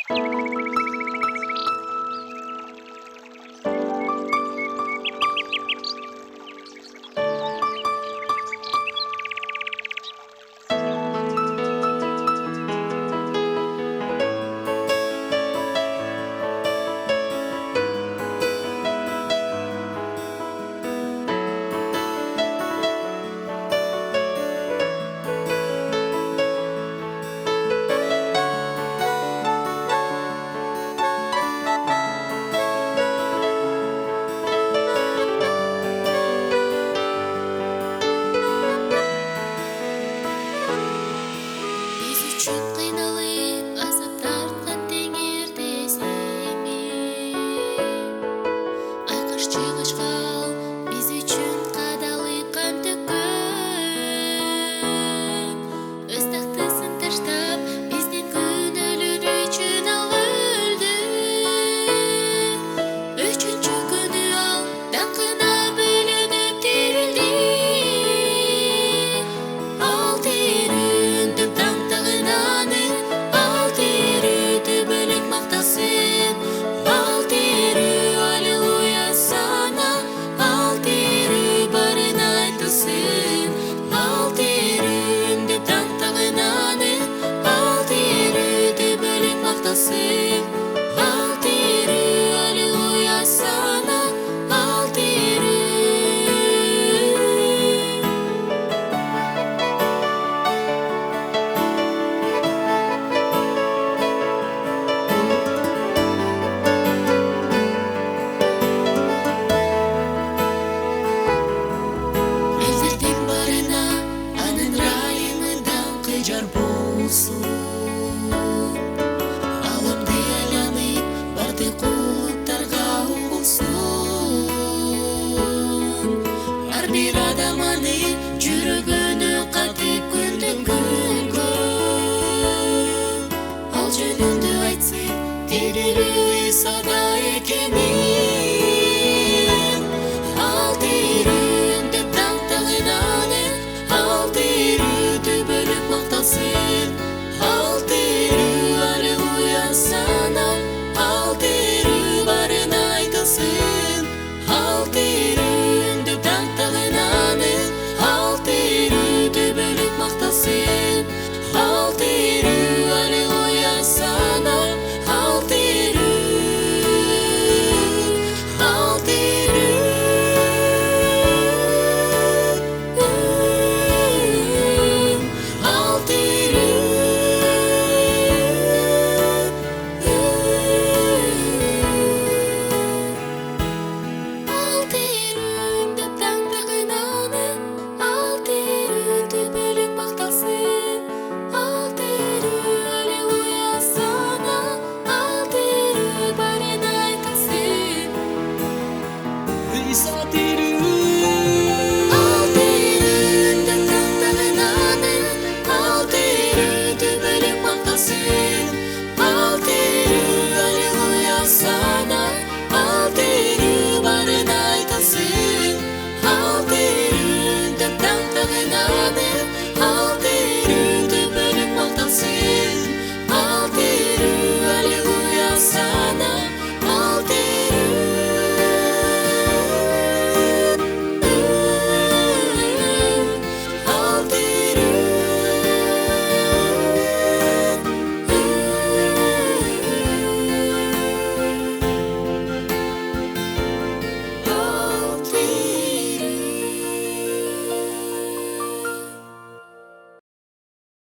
Биз үчүн кыйналып азап тарткан теңирде семи айкаш чыгышка ал биз үчүн кадалып кан төккөн өз тактысын таштап биздин күнөөлөр үчүн ал өлдү үчүнчү күнү ал даңкына бөлөнүп тирилди ал тирүүндү таң тагынаны ал тирүүдү бөлөк мактасын ал тирүү аллилуйя сана ал тирүү барын айтылсын ал тирүүндү таң тагынаны ал тирүүдү бөлөк мактасын ал тирүү аллилуйя сана ал тирүү. Элдердин барына анын райымы даңкы жар болсун аламды айланып бардык улуттарга угулсун ар бир адам аны жүрөгүнө катып күндүн күлгөн ал жөнүндө айтсын тирилүү Исада экенин